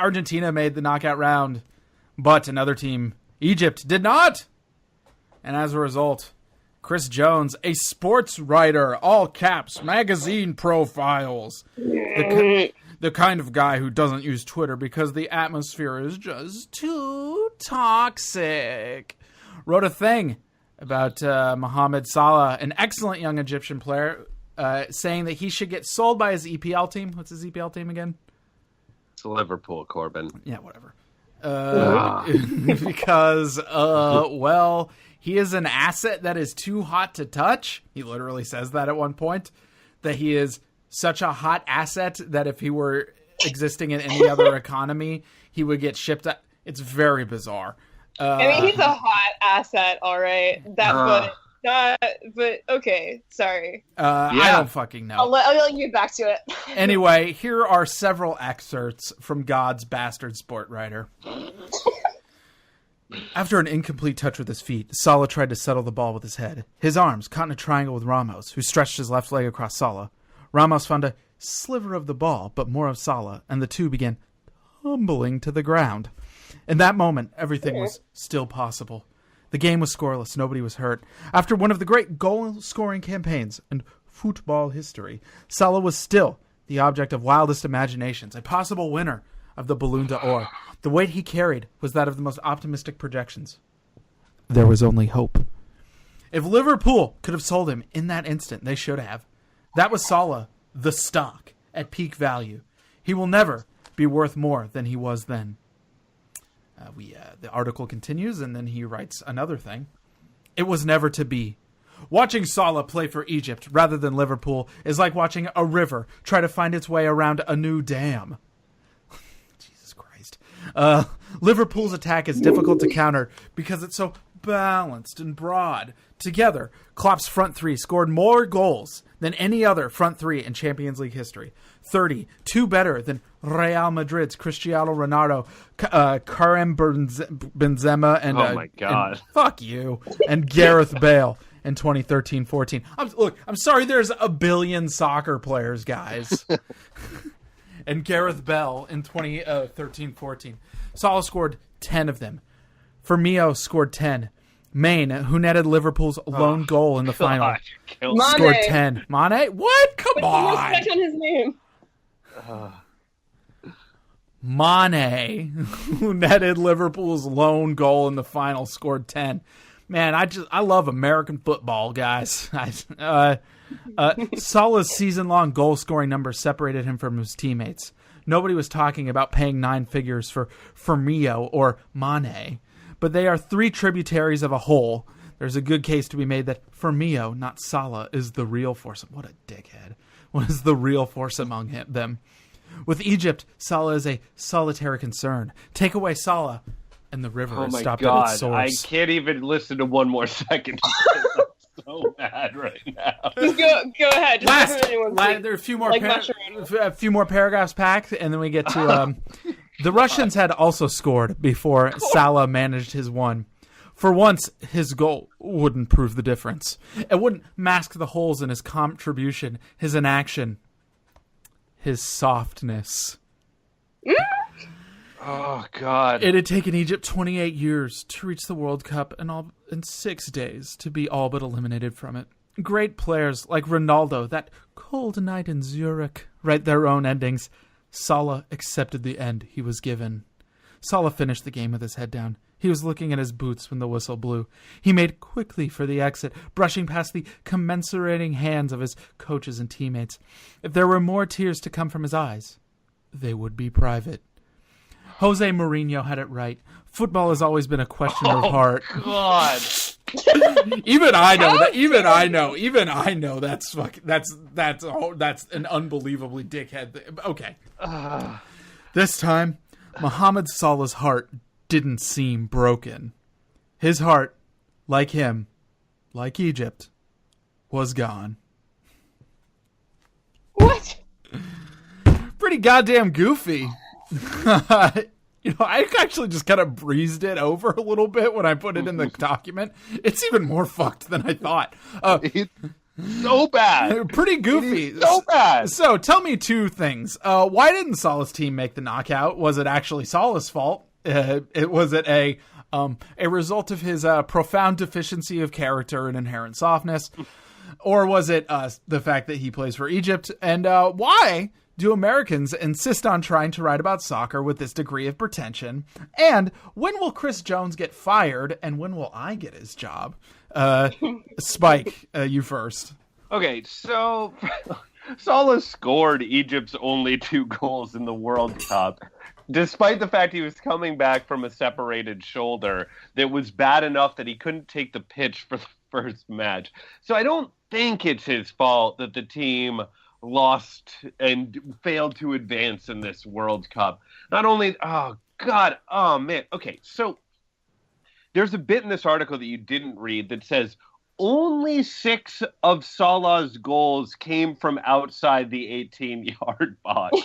Argentina made the knockout round, but another team, Egypt, did not. And as a result, Chris Jones, a sports writer, all caps, magazine profiles, the kind of guy who doesn't use Twitter because the atmosphere is just too toxic, wrote a thing about Mohamed Salah, an excellent young Egyptian player, saying that he should get sold by his EPL team. What's his EPL team again? It's Liverpool, Corbin. Yeah, whatever. Because, well, he is an asset that is too hot to touch. He literally says that at one point, that he is such a hot asset that if he were existing in any other economy, he would get shipped out. It's very bizarre. I mean, he's a hot asset, all right. But okay, sorry. I don't fucking know. I'll let you get back to it. Anyway, here are several excerpts from God's bastard sport writer. After an incomplete touch with his feet, Salah tried to settle the ball with his head. His arms caught in a triangle with Ramos, who stretched his left leg across Salah. Ramos found a sliver of the ball, but more of Salah, and the two began tumbling to the ground. In that moment, everything was still possible. The game was scoreless. Nobody was hurt. After one of the great goal-scoring campaigns in football history, Salah was still the object of wildest imaginations, a possible winner of the Ballon d'Or. The weight he carried was that of the most optimistic projections. There was only hope. If Liverpool could have sold him in that instant, they should have. That was Salah, the stock, at peak value. He will never be worth more than he was then. The article continues, and then he writes another thing. It was never to be. Watching Salah play for Egypt rather than Liverpool is like watching a river try to find its way around a new dam. Jesus Christ. Liverpool's attack is difficult to counter because it's so balanced and broad. Together, Klopp's front three scored more goals than any other front three in Champions League history. 30, two better than Real Madrid's Cristiano Ronaldo, Karim Benzema, and oh my God, and, fuck you, and Gareth Bale in 2013-14. I'm sorry, there's a billion soccer players, guys, and Gareth Bale in 2013-14. Salah scored 10 of them. Firmino scored 10. Mane, who netted Liverpool's lone goal in the final, scored 10. Mane? What? Come on. Respect on his name. Mane, who netted Liverpool's lone goal in the final, scored 10. Man, I love American football, guys. Salah's season-long goal-scoring numbers separated him from his teammates. Nobody was talking about paying 9 figures for Firmino or Mane. But they are three tributaries of a whole. There's a good case to be made that Firmino, not Salah, is the real force. What a dickhead. What is the real force among them? With Egypt, Salah is a solitary concern. Take away Salah, and the river is stopped at its source. I can't even listen to one more second. I'm so mad right now. Just go ahead. Just there are a few more paragraphs packed, and then we get to... The Russians had also scored before Salah managed his one. For once, his goal wouldn't prove the difference. It wouldn't mask the holes in his contribution, his inaction, his softness. Oh, God. It had taken Egypt 28 years to reach the World Cup and 6 days to be all but eliminated from it. Great players like Ronaldo, that cold night in Zurich, write their own endings. Salah accepted the end he was given. Salah finished the game with his head down. He was looking at his boots when the whistle blew. He made quickly for the exit, brushing past the commiserating hands of his coaches and teammates. If there were more tears to come from his eyes, they would be private. Jose Mourinho had it right. Football has always been a question of heart. God. Even I know that's an unbelievably dickhead thing. Okay. This time, Mohamed Salah's heart didn't seem broken. His heart, like him, like Egypt, was gone. What? Pretty goddamn goofy. I actually just kind of breezed it over a little bit when I put it in the document. It's even more fucked than I thought. So bad. Pretty goofy. So bad. So tell me two things. Why didn't Salah's team make the knockout? Was it actually Salah's fault? Was it a result of his profound deficiency of character and inherent softness? Or was it the fact that he plays for Egypt? And why do Americans insist on trying to write about soccer with this degree of pretension? And when will Chris Jones get fired? And when will I get his job? Spike, you first. Okay, so Salah scored Egypt's only 2 goals in the World Cup, despite the fact he was coming back from a separated shoulder that was bad enough that he couldn't take the pitch for the first match. So I don't think it's his fault that the team lost and failed to advance in this World Cup. Not only, oh man. Okay, so there's a bit in this article that you didn't read that says only 6 of Salah's goals came from outside the 18-yard box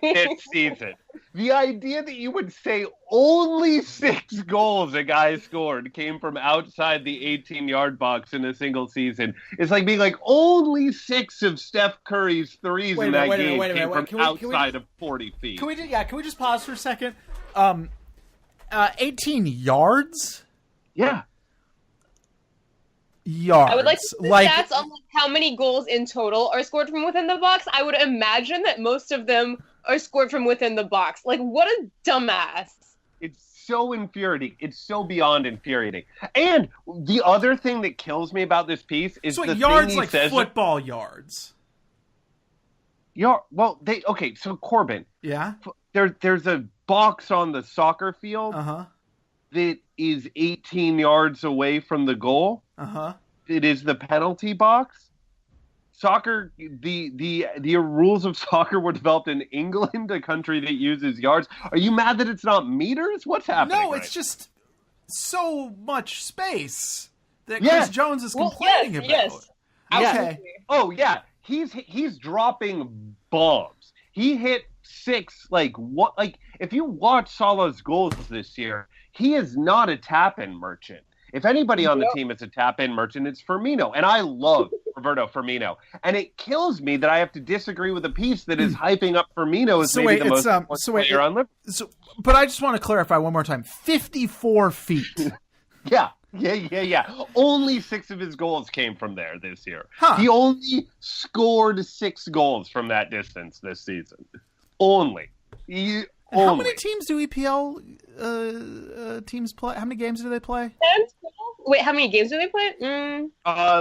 this season. The idea that you would say only 6 goals a guy scored came from outside the 18-yard box in a single season is like being like only 6 of Steph Curry's threes in that game came from outside of 40 feet. Can we just pause for a second? 18 yards? Yeah. Yards. I would like to see stats on how many goals in total are scored from within the box. I would imagine that most of them are scored from within the box. Like, what a dumbass. It's so infuriating. It's so beyond infuriating. And the other thing that kills me about this piece is so the yards thing he like says, football yards. So Corbin. Yeah. There's a box on the soccer field that is 18 yards away from the goal. It is the penalty box. Soccer, the rules of soccer were developed in England, a country that uses yards. Are you mad that it's not meters? What's happening? No, it's just so much space that Chris Jones is complaining about. Yes. Okay. Oh yeah, he's dropping bombs. He hit 6 if you watch Salah's goals this year, he is not a tap-in merchant. If anybody on the team is a tap-in merchant, it's Firmino. And I love Roberto Firmino. And it kills me that I have to disagree with a piece that is hyping up Firmino as the most important player on Liverpool. But I just want to clarify one more time. 54 feet. Yeah. Only 6 of his goals came from there this year. He only scored 6 goals from that distance this season. Only. How many teams do EPL teams play? How many games do they play? Wait, how many games do they play?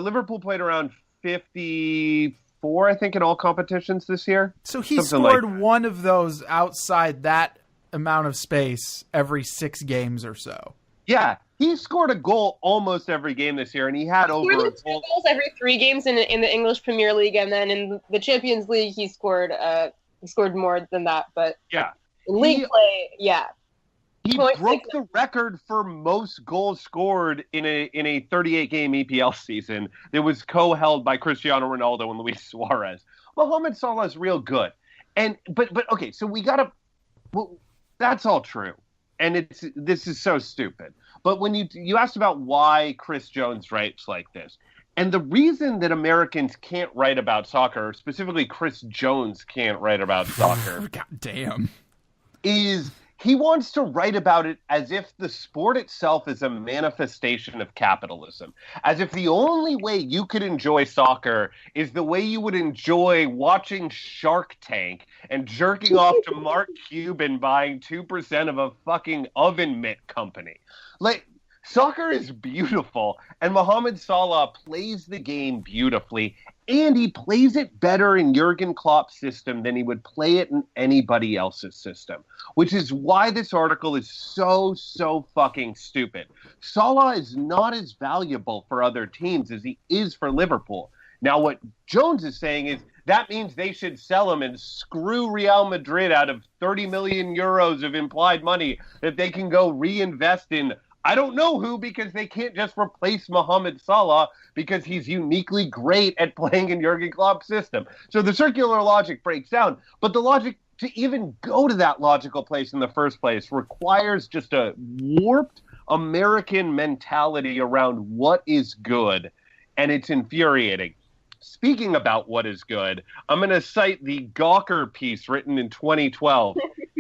Liverpool played around 54, I think, in all competitions this year. So he scored one of those outside that amount of space every 6 games or so. Yeah, he scored a goal almost every game this year, and he had over 2 goals every 3 games in the English Premier League, and then in the Champions League, he scored more than that. But yeah. League play, yeah. He broke the record for most goals scored in a 38-game EPL season that was co-held by Cristiano Ronaldo and Luis Suarez. Mohamed Salah is real good. But okay, so that's all true. And this is so stupid. But when you asked about why Chris Jones writes like this, and the reason that Americans can't write about soccer, or specifically Chris Jones can't write about soccer. God damn. Is he wants to write about it as if the sport itself is a manifestation of capitalism. As if the only way you could enjoy soccer is the way you would enjoy watching Shark Tank and jerking off to Mark Cuban buying 2% of a fucking oven mitt company. Like, soccer is beautiful, and Mohamed Salah plays the game beautifully, and he plays it better in Jurgen Klopp's system than he would play it in anybody else's system, which is why this article is so fucking stupid. Salah is not as valuable for other teams as he is for Liverpool. Now, what Jones is saying is that means they should sell him and screw Real Madrid out of 30 million euros of implied money that they can go reinvest in I don't know who, because they can't just replace Mohamed Salah because he's uniquely great at playing in Jurgen Klopp's system. So the circular logic breaks down. But the logic to even go to that logical place in the first place requires just a warped American mentality around what is good. And it's infuriating. Speaking about what is good, I'm going to cite the Gawker piece written in 2012.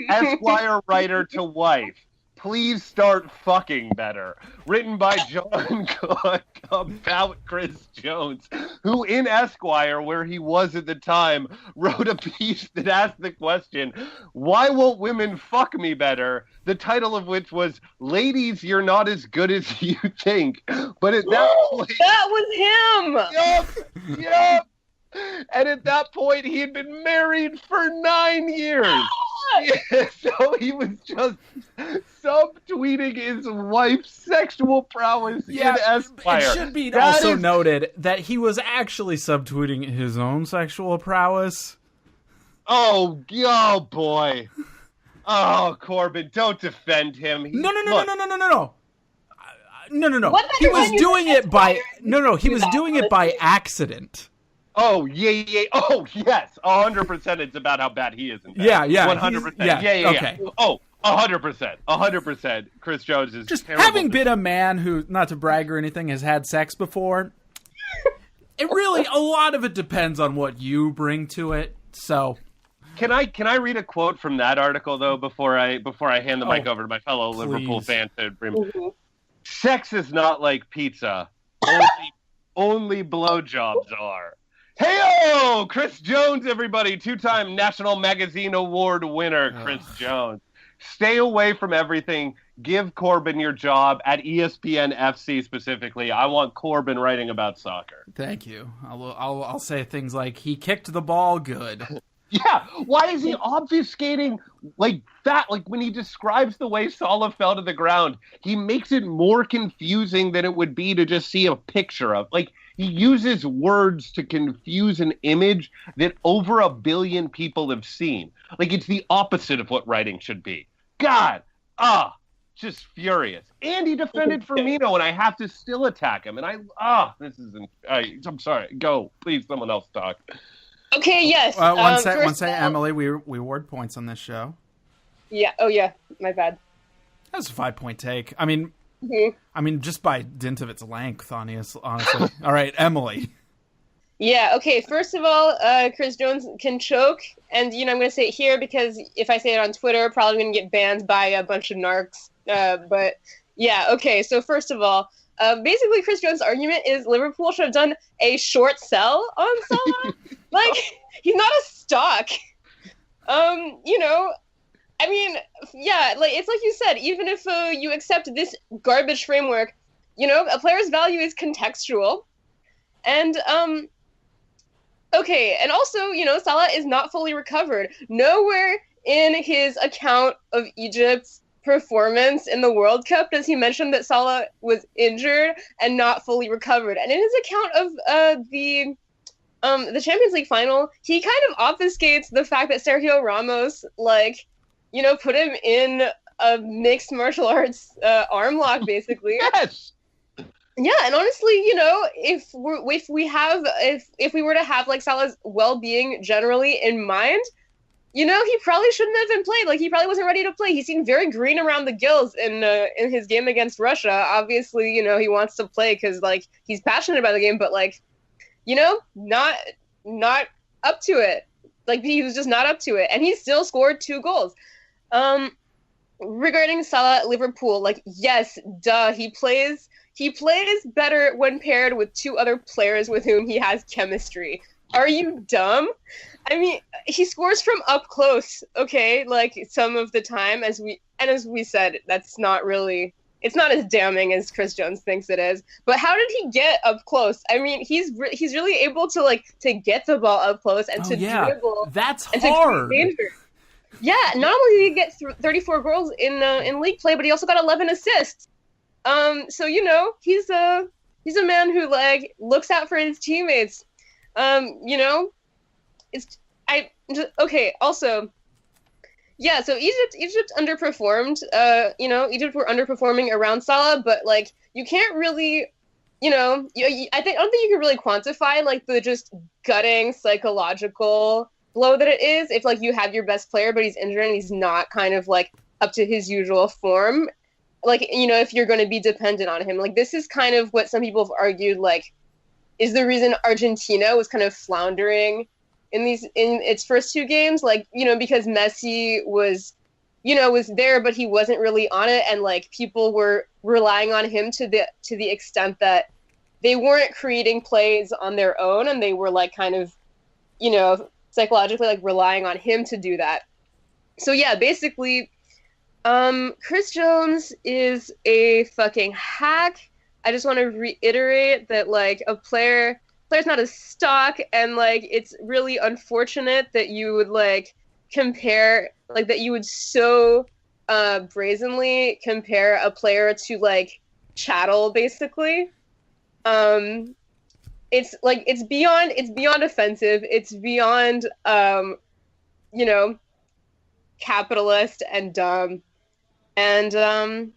Esquire writer to wife. Please start fucking better. Written by John Cook about Chris Jones, who in Esquire, where he was at the time, wrote a piece that asked the question, why won't women fuck me better? The title of which was, Ladies, You're Not As Good As You Think. But at that point... That was him! Yup! And at that point, he had been married for 9 years. Yeah, so he was just subtweeting his wife's sexual prowess in Esquire. It should be also noted that he was actually subtweeting his own sexual prowess. Oh boy. Oh, Corbin, don't defend him. No. He was doing it by he was doing it by accident. Oh, yeah. Oh, yes. 100% it's about how bad he is in bed. Yeah. 100%. Yeah. Okay. Oh, 100%. 100%. Chris Jones is just terrible. Having been a man who, not to brag or anything, has had sex before, it really, a lot of it depends on what you bring to it, so... Can I read a quote from that article, though, before I hand the mic over to my fellow Liverpool fan? Sex is not like pizza. Only blowjobs are. Hey-o! Chris Jones, everybody. 2-time National Magazine Award winner, Chris Jones. Stay away from everything. Give Corbin your job at ESPN FC specifically. I want Corbin writing about soccer. Thank you. I'll say things like, he kicked the ball good. Yeah, why is he obfuscating like that? Like when he describes the way Salah fell to the ground, he makes it more confusing than it would be to just see a picture of. Like he uses words to confuse an image that over 1 billion people have seen. Like it's the opposite of what writing should be. God, just furious. And he defended Firmino, and I have to still attack him. And I'm sorry. Go, please. Someone else talk. Okay, yes. One second, Emily. We award points on this show. Yeah. Oh, yeah. My bad. That was a 5-point take. I mean, just by dint of its length, honestly. All right, Emily. Yeah. Okay. First of all, Chris Jones can choke, and I'm going to say it here because if I say it on Twitter, probably going to get banned by a bunch of narcs. But yeah. Okay. So first of all. Basically, Chris Jones' argument is Liverpool should have done a short sell on Salah. Like, he's not a stock. I mean, yeah, like it's like you said, even if you accept this garbage framework, a player's value is contextual. And, okay, and also, Salah is not fully recovered. Nowhere in his account of Egypt's performance in the World Cup does he mention that Salah was injured and not fully recovered. And in his account of the Champions League final, he kind of obfuscates the fact that Sergio Ramos put him in a mixed martial arts arm lock basically. Yes. Yeah, and honestly, if we were to have like Salah's well-being generally in mind, he probably shouldn't have been played. Like, he probably wasn't ready to play. He seemed very green around the gills in his game against Russia. Obviously, he wants to play because, he's passionate about the game, but, not up to it. Like, he was just not up to it. And he still scored 2 goals. Regarding Salah at Liverpool, yes, duh, he plays better when paired with 2 other players with whom he has chemistry. Are you dumb? I mean, he scores from up close, okay? Some of the time, as we said, that's not really... It's not as damning as Chris Jones thinks it is. But how did he get up close? I mean, he's really able to, to get the ball up close and dribble. That's hard. Yeah, not only did he get 34 goals in league play, but he also got 11 assists. So, he's a man who, looks out for his teammates. Also, yeah, so Egypt underperformed. Egypt were underperforming around Salah, but you can't really, I don't think you can really quantify the just gutting psychological blow that it is if you have your best player but he's injured and he's not kind of up to his usual form. If you're going to be dependent on him, this is kind of what some people have argued is the reason Argentina was kind of floundering in its first 2 games, like, you know, because Messi was there, but he wasn't really on it, and like people were relying on him to the extent that they weren't creating plays on their own, and they were like kind of, you know, psychologically like relying on him to do that. So yeah, basically, Chris Jones is a fucking hack. I just want to reiterate that like player's not a stock, and like it's really unfortunate that you would like compare, like that you would so brazenly compare a player to like chattel, basically. It's like it's beyond offensive. It's beyond you know, capitalist and dumb. And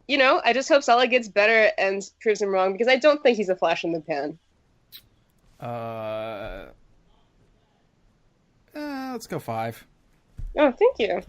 you know, I just hope Salah gets better and proves him wrong, because I don't think he's a flash in the pan. Let's go 5. Oh, thank you.